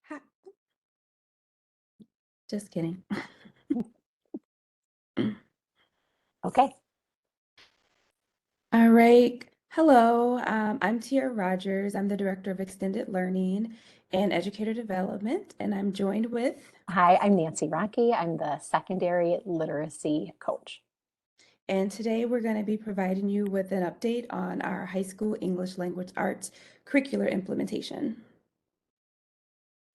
Ha Just kidding. Okay. All right. Hello, I'm Tia Rogers. I'm the Director of Extended Learning and Educator Development, and I'm joined with, Hi, I'm Nancy Rocky. I'm the secondary literacy coach. and today we're going to be providing you with an update on our high school English language arts curricular implementation.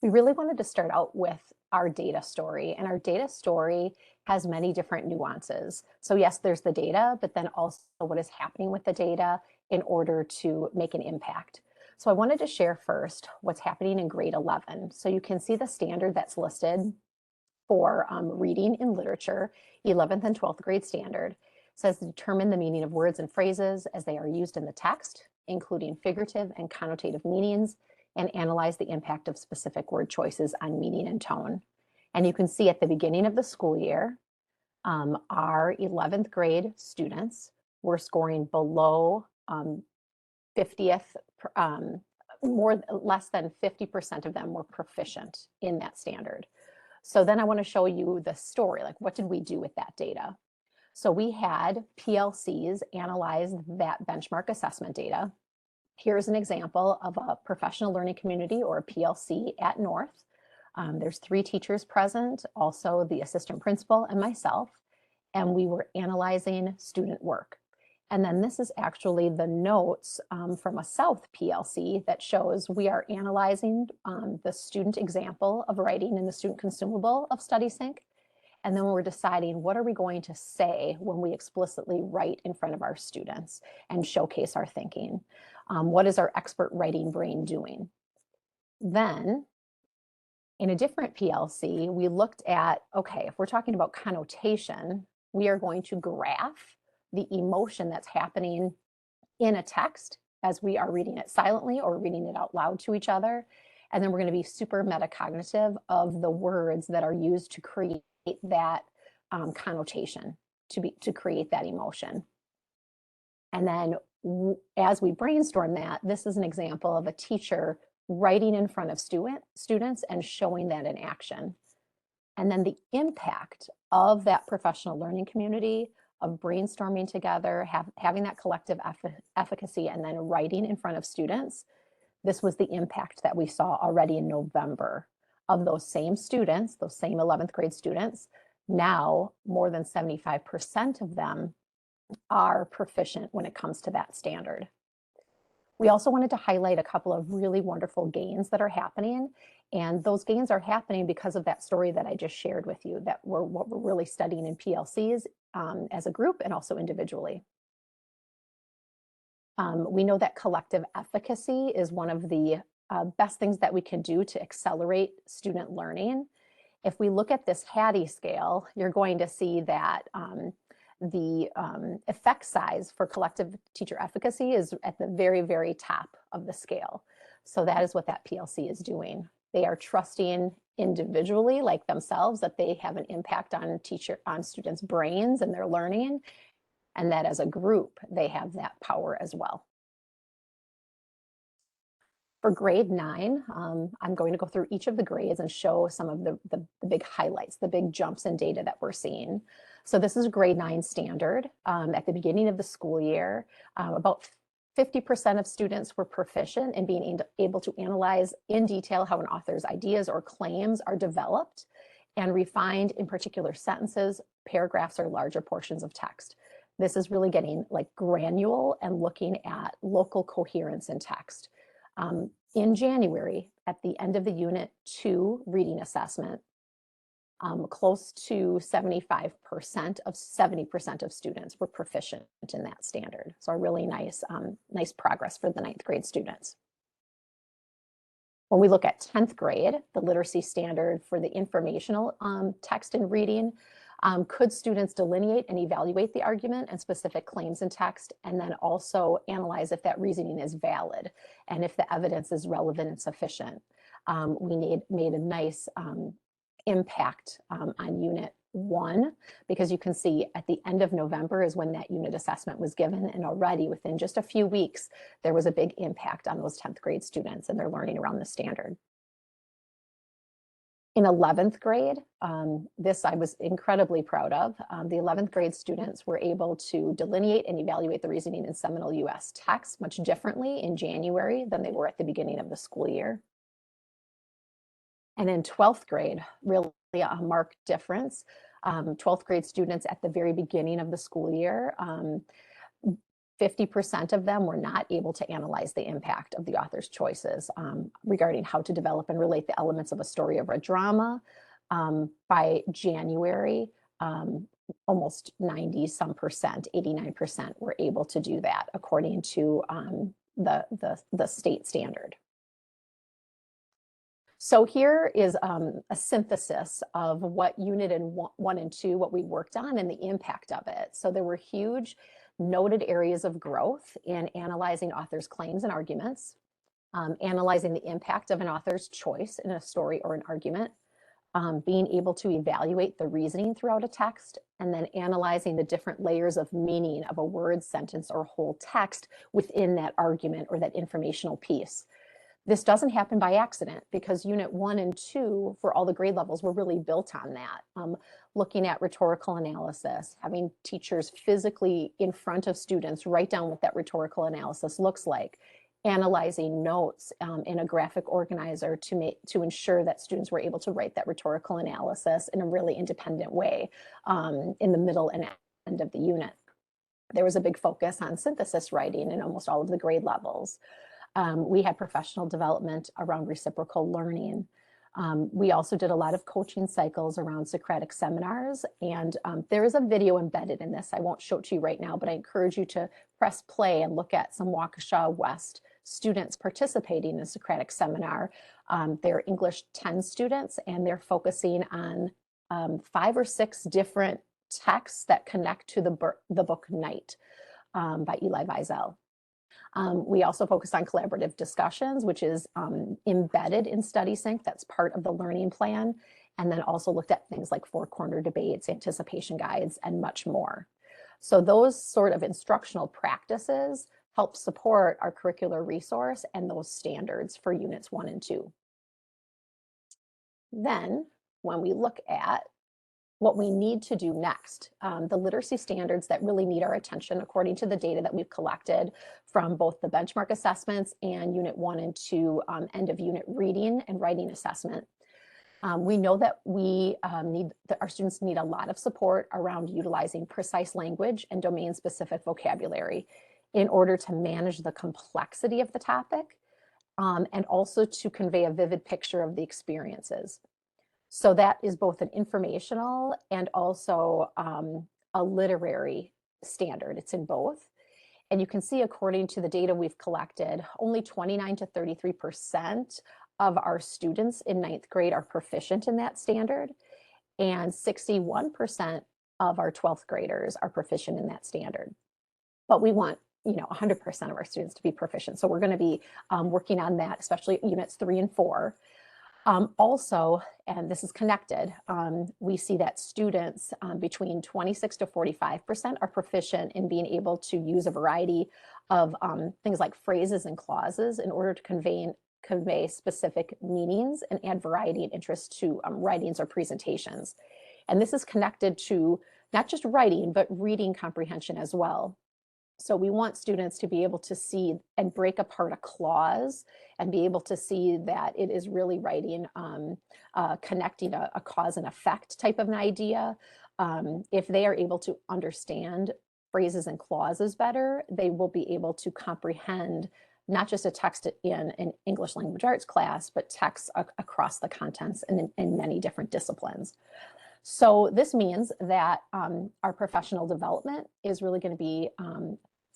We really wanted to start out with our data story, and our data story has many different nuances. So yes, there's the data, but then also what is happening with the data in order to make an impact. So I wanted to share first what's happening in grade 11. So you can see the standard that's listed for reading and literature, 11th and 12th grade standard. It says determine the meaning of words and phrases as they are used in the text, including figurative and connotative meanings, and analyze the impact of specific word choices on meaning and tone. And you can see at the beginning of the school year, our 11th grade students were scoring below 50th, less than 50% of them were proficient in that standard. So then I want to show you the story, like what did we do with that data? So we had PLCs analyze that benchmark assessment data. Here's an example of a professional learning community, or a PLC, at North. There's 3 teachers present, also the assistant principal and myself, and we were analyzing student work. And then this is actually the notes from a South PLC that shows we are analyzing the student example of writing in the student consumable of StudySync. And then we're deciding what are we going to say when we explicitly write in front of our students and showcase our thinking. What is our expert writing brain doing? Then in a different PLC, we looked at, okay, if we're talking about connotation, we are going to graph the emotion that's happening in a text as we are reading it silently or reading it out loud to each other. And then we're going to be super metacognitive of the words that are used to create that connotation, to create that emotion. And then as we brainstorm that, this is an example of a teacher writing in front of students and showing that in action. And then the impact of that professional learning community of brainstorming together, having that collective efficacy, and then writing in front of students. This was the impact that we saw already in November of those same students, those same 11th grade students. Now, more than 75% of them are proficient when it comes to that standard. We also wanted to highlight a couple of really wonderful gains that are happening. And those gains are happening because of that story that I just shared with you, that what we're really studying in PLCs as a group and also individually. We know that collective efficacy is one of the best things that we can do to accelerate student learning. If we look at this Hattie scale, you're going to see that the effect size for collective teacher efficacy is at the very, very top of the scale. So that is what that PLC is doing. They are trusting individually, like themselves, that they have an impact on students' brains and their learning, and that as a group, they have that power as well. For grade 9, I'm going to go through each of the grades and show some of the big highlights, the big jumps in data that we're seeing. So this is grade 9 standard. At the beginning of the school year, about 50% of students were proficient in being able to analyze in detail how an author's ideas or claims are developed and refined in particular sentences, paragraphs, or larger portions of text. This is really getting like granular and looking at local coherence in text. In January, at the end of the Unit 2 reading assessment, close to 70% of students were proficient in that standard. So a really nice progress for the 9th grade students. When we look at 10th grade, the literacy standard for the informational text and reading, could students delineate and evaluate the argument and specific claims in text, and then also analyze if that reasoning is valid and if the evidence is relevant and sufficient? We made a nice impact on Unit 1, because you can see at the end of November is when that unit assessment was given, and already within just a few weeks, there was a big impact on those 10th grade students and their learning around the standard. In 11th grade, this I was incredibly proud of. The 11th grade students were able to delineate and evaluate the reasoning in seminal US texts much differently in January than they were at the beginning of the school year. And in 12th grade, really a marked difference. 12th grade students at the very beginning of the school year, 50% of them were not able to analyze the impact of the author's choices regarding how to develop and relate the elements of a story or a drama. By January, almost 90 some percent, 89% were able to do that according to the state standard. So here is a synthesis of what Unit 1 and 2, what we worked on and the impact of it. So there were huge noted areas of growth in analyzing authors' claims and arguments, analyzing the impact of an author's choice in a story or an argument, being able to evaluate the reasoning throughout a text, and then analyzing the different layers of meaning of a word, sentence, or whole text within that argument or that informational piece. This doesn't happen by accident because Unit 1 and 2 for all the grade levels were really built on that. Looking at rhetorical analysis, having teachers physically in front of students write down what that rhetorical analysis looks like, analyzing notes in a graphic organizer to ensure that students were able to write that rhetorical analysis in a really independent way in the middle and end of the unit. There was a big focus on synthesis writing in almost all of the grade levels. We had professional development around reciprocal learning. We also did a lot of coaching cycles around Socratic seminars, and there is a video embedded in this. I won't show it to you right now, but I encourage you to press play and look at some Waukesha West students participating in a Socratic seminar. They're English 10 students, and they're focusing on 5 or 6 different texts that connect to the book Night by Eli Wiesel. We also focused on collaborative discussions, which is embedded in StudySync. That's part of the learning plan. And then also looked at things like four-corner debates, anticipation guides, and much more. So those sort of instructional practices help support our curricular resource and those standards for Units 1 and 2. Then, when we look at what we need to do next, the literacy standards that really need our attention according to the data that we've collected from both the benchmark assessments and Unit 1 and 2 end of unit reading and writing assessment. We know that our students need a lot of support around utilizing precise language and domain-specific vocabulary in order to manage the complexity of the topic and also to convey a vivid picture of the experiences. So that is both an informational and also a literary standard. It's in both. And you can see, according to the data we've collected, only 29 to 33% of our students in 9th grade are proficient in that standard, and 61% of our 12th graders are proficient in that standard. But we want 100% of our students to be proficient. So we're going to be working on that, especially Units 3 and 4. Also, and this is connected, we see that students between 26 to 45% are proficient in being able to use a variety of things like phrases and clauses in order to convey specific meanings and add variety and interest to writings or presentations. And this is connected to not just writing, but reading comprehension as well. So we want students to be able to see and break apart a clause and be able to see that it is really writing, connecting a cause and effect type of an idea. If they are able to understand phrases and clauses better, they will be able to comprehend not just a text in an English language arts class, but texts across the contents and in many different disciplines. So this means that our professional development is really going to be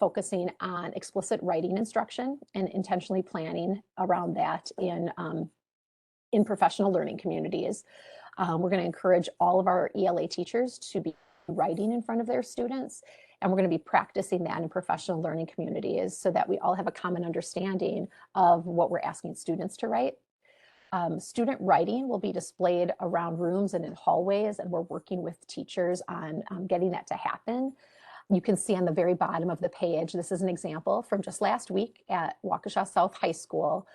focusing on explicit writing instruction and intentionally planning around that in professional learning communities. We're going to encourage all of our ELA teachers to be writing in front of their students, and we're going to be practicing that in professional learning communities so that we all have a common understanding of what we're asking students to write. Student writing will be displayed around rooms and in hallways, and we're working with teachers on getting that to happen. You can see on the very bottom of the page, this is an example from just last week at Waukesha South High School.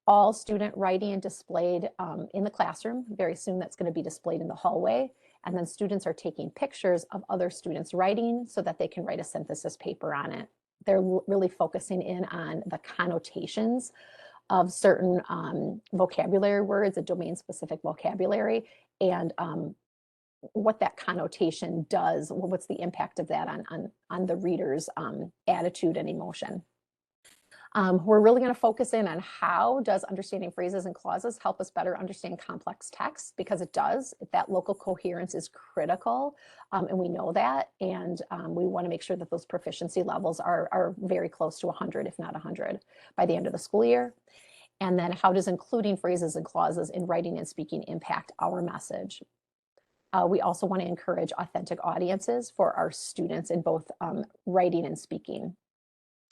all student writing displayed in the classroom. Very soon that's going to be displayed in the hallway. And then students are taking pictures of other students writing so that they can write a synthesis paper on it. They're really focusing in on the connotations of certain vocabulary words, a domain-specific vocabulary, and what that connotation does, what's the impact of that on the reader's attitude and emotion. We're really going to focus in on how does understanding phrases and clauses help us better understand complex text, because it does. That local coherence is critical, and we know that, and we want to make sure that those proficiency levels are very close to 100, if not 100, by the end of the school year. And then how does including phrases and clauses in writing and speaking impact our message? We also want to encourage authentic audiences for our students in both writing and speaking.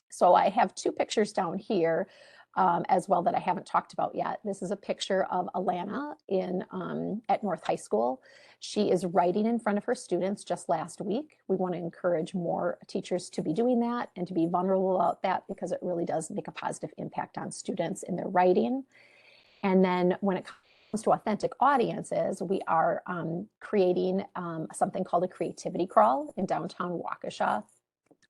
So I have two pictures down here as well that I haven't talked about yet. This is a picture of Alana at North High School. She is writing in front of her students just last week. We want to encourage more teachers to be doing that and to be vulnerable about that, because it really does make a positive impact on students in their writing. And then when it comes to authentic audiences, we are creating something called a creativity crawl in downtown Waukesha.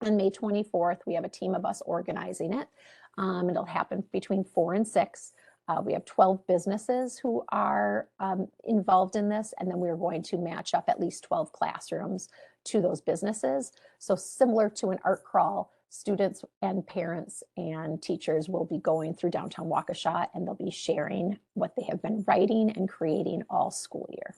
On May 24th, we have a team of us organizing it. It'll happen between 4 and 6. We have 12 businesses who are involved in this, and then we're going to match up at least 12 classrooms to those businesses. So similar to an art crawl, students and parents and teachers will be going through downtown Waukesha, and they'll be sharing what they have been writing and creating all school year.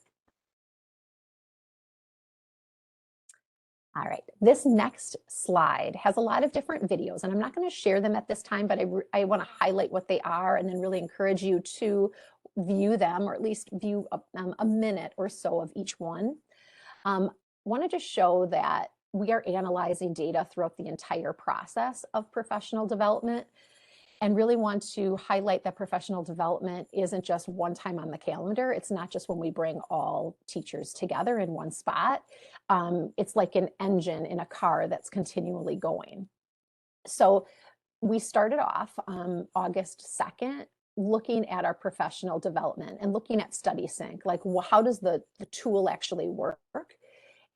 All right, this next slide has a lot of different videos, and I'm not going to share them at this time, but I want to highlight what they are and then really encourage you to view them, or at least view a minute or so of each one. Wanted to show that we are analyzing data throughout the entire process of professional development, and really want to highlight that professional development isn't just one time on the calendar. It's not just when we bring all teachers together in one spot. It's like an engine in a car that's continually going. So we started off August 2nd, looking at our professional development and looking at StudySync, like how does the tool actually work?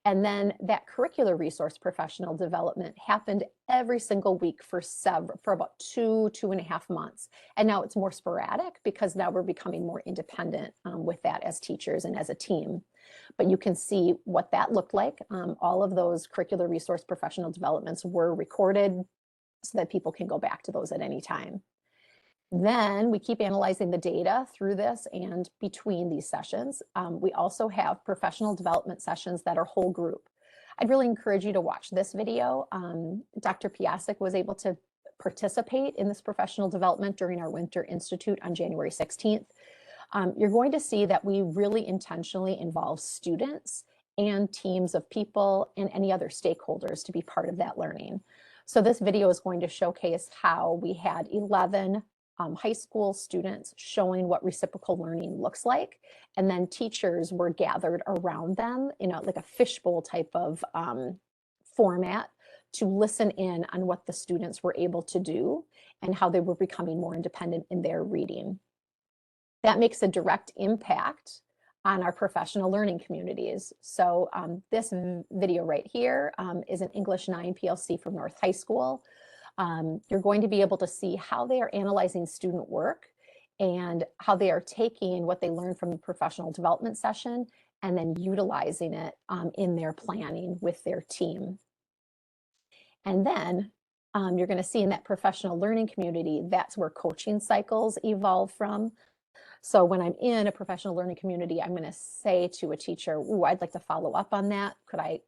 And then that curricular resource professional development happened every single week for about 2.5 months. And now it's more sporadic, because now we're becoming more independent with that as teachers and as a team. But you can see what that looked like. All of those curricular resource professional developments were recorded so that people can go back to those at any time. Then we keep analyzing the data through this and between these sessions. We also have professional development sessions that are whole group. I'd really encourage you to watch this video. Dr. Piasek was able to participate in this professional development during our Winter Institute on January 16th. You're going to see that we really intentionally involve students and teams of people and any other stakeholders to be part of that learning. So this video is going to showcase how we had 11 high school students showing what reciprocal learning looks like, and then teachers were gathered around them in like a fishbowl type of format to listen in on what the students were able to do and how they were becoming more independent in their reading. That makes a direct impact on our professional learning communities. So this video right here is an English 9 PLC from North High School. You're going to be able to see how they are analyzing student work and how they are taking what they learned from the professional development session and then utilizing it in their planning with their team. And then you're going to see in that professional learning community, that's where coaching cycles evolve from. So when I'm in a professional learning community, I'm going to say to a teacher, "Ooh, I'd like to follow up on that. Could I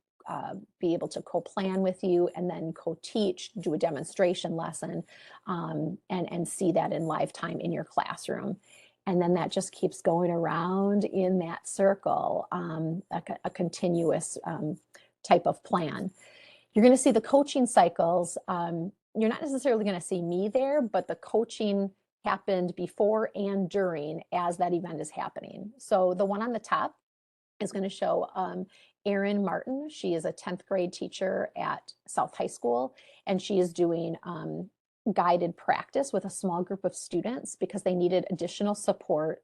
be able to co-plan with you and then co-teach, do a demonstration lesson, and see that in live time in your classroom?" And then that just keeps going around in that circle, a continuous type of plan. You're going to see the coaching cycles. You're not necessarily going to see me there, but the coaching happened before and during as that event is happening. So the one on the top is going to show Erin Martin. She is a 10th grade teacher at South High School, and she is doing guided practice with a small group of students because they needed additional support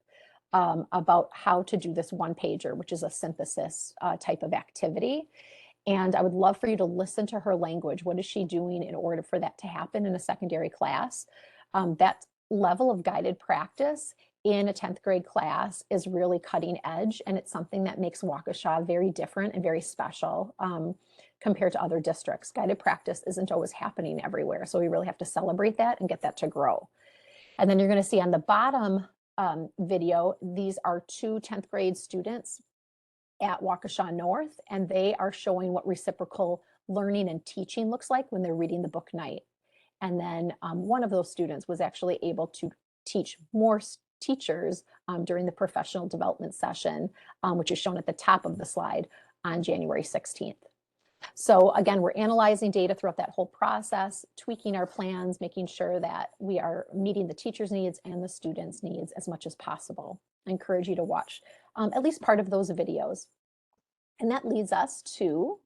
about how to do this one pager, which is a synthesis type of activity. And I would love for you to listen to her language. What is she doing in order for that to happen in a secondary class? That level of guided practice in a 10th grade class is really cutting edge, and it's something that makes Waukesha very different and very special compared to other districts. Guided practice isn't always happening everywhere, so we really have to celebrate that and get that to grow. And then you're going to see on the bottom video, these are two 10th grade students at Waukesha North, and they are showing what reciprocal learning and teaching looks like when they're reading the book Night. And then one of those students was actually able to teach more teachers during the professional development session, which is shown at the top of the slide on January 16th. So again, we're analyzing data throughout that whole process, tweaking our plans, making sure that we are meeting the teachers' needs and the students' needs as much as possible. I encourage you to watch at least part of those videos. And that leads us to,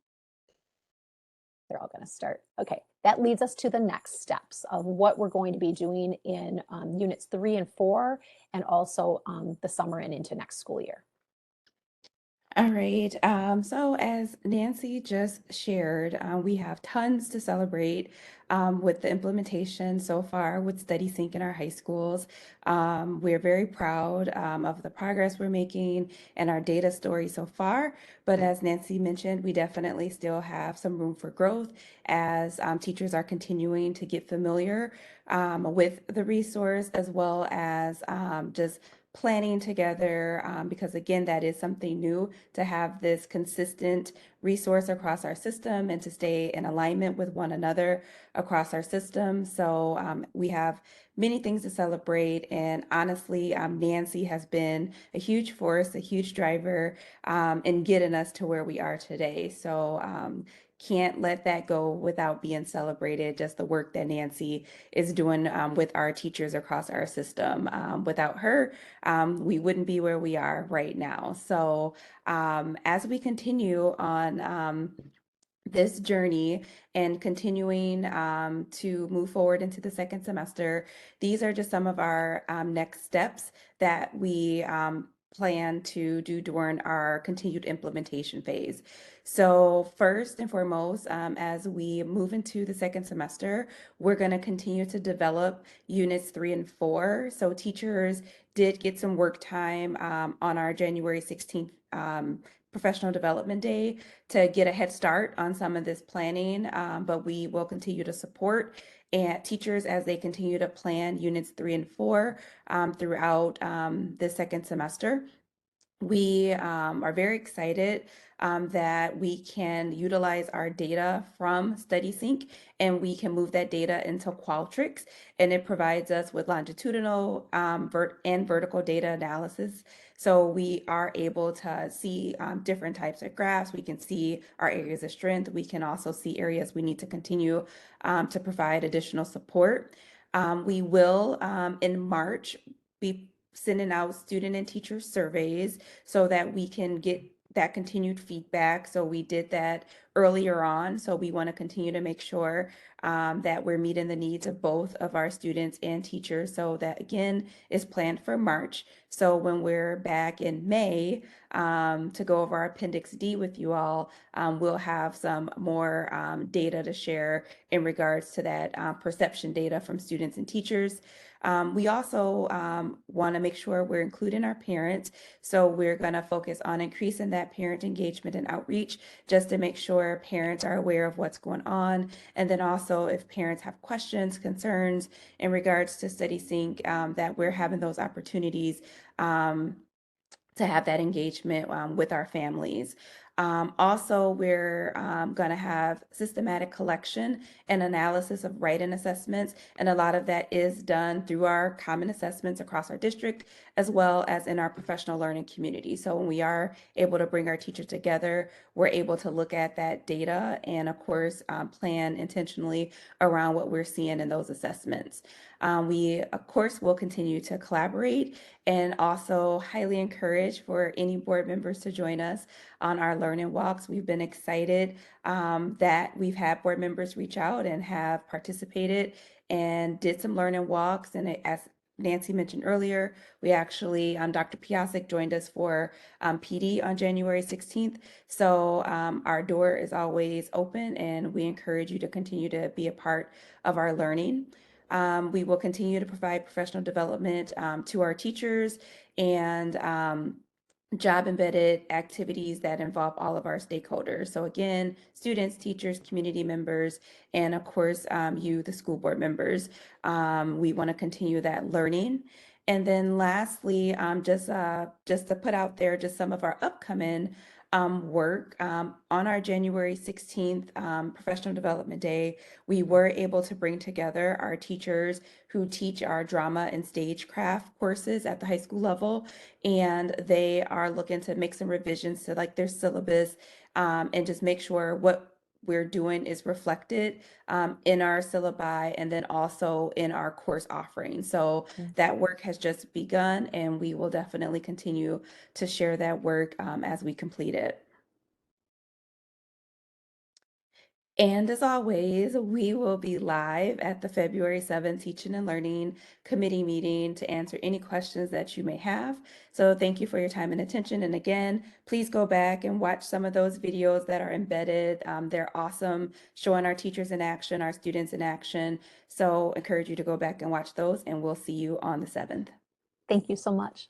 they're all going to start. Okay, that leads us to the next steps of what we're going to be doing in units 3 and 4, and also the summer and into next school year. All right. So as Nancy just shared, we have tons to celebrate with the implementation so far with Study Sync in our high schools. We're very proud of the progress we're making and our data story so far. But as Nancy mentioned, we definitely still have some room for growth as teachers are continuing to get familiar with the resource, as well as just planning together, because again, that is something new, to have this consistent resource across our system and to stay in alignment with one another across our system. So we have many things to celebrate. And honestly, Nancy has been a huge force, a huge driver in getting us to where we are today. So can't let that go without being celebrated, just the work that Nancy is doing with our teachers across our system. Without her, we wouldn't be where we are right now. So as we continue on this journey and continuing to move forward into the second semester, these are just some of our next steps that we plan to do during our continued implementation phase. So first and foremost, as we move into the second semester, we're going to continue to develop units 3 and 4. So teachers did get some work time on our January 16th professional development day to get a head start on some of this planning, but we will continue to support and teachers as they continue to plan units 3 and 4 throughout the second semester. We are very excited that we can utilize our data from StudySync and we can move that data into Qualtrics, and it provides us with longitudinal and vertical data analysis. So we are able to see different types of graphs. We can see our areas of strength. We can also see areas we need to continue to provide additional support. We will in March be sending out student and teacher surveys so that we can get that continued feedback. So we did that earlier on. So we want to continue to make sure that we're meeting the needs of both of our students and teachers. So that again is planned for March. So when we're back in May to go over our Appendix D with you all, we'll have some more data to share in regards to that perception data from students and teachers. We also want to make sure we're including our parents. So we're going to focus on increasing that parent engagement and outreach just to make sure parents are aware of what's going on. And then also if parents have questions, concerns in regards to Study Sync, that we're having those opportunities to have that engagement with our families. Also, we're going to have systematic collection and analysis of write-in assessments, and a lot of that is done through our common assessments across our district, as well as in our professional learning community. So when we are able to bring our teachers together, we're able to look at that data and, of course, plan intentionally around what we're seeing in those assessments. We, of course, will continue to collaborate and also highly encourage for any board members to join us on our learning walks. We've been excited that we've had board members reach out and have participated and did some learning walks. And as Nancy mentioned earlier, we actually, Dr. Piasek joined us for PD on January 16th. So our door is always open, and we encourage you to continue to be a part of our learning. We will continue to provide professional development to our teachers and job embedded activities that involve all of our stakeholders. So again, students, teachers, community members, and of course, you, the school board members. We want to continue that learning. And then lastly, just to put out there just some of our upcoming work. On our January 16th Professional Development Day, we were able to bring together our teachers who teach our drama and stagecraft courses at the high school level, and they are looking to make some revisions to like their syllabus, and just make sure what we're doing is reflected in our syllabi and then also in our course offering. So that work has just begun, and we will definitely continue to share that work as we complete it. And as always, we will be live at the February 7th Teaching and Learning Committee meeting to answer any questions that you may have. So thank you for your time and attention. And again, please go back and watch some of those videos that are embedded. They're awesome, showing our teachers in action, our students in action. So encourage you to go back and watch those, and we'll see you on the 7th. Thank you so much.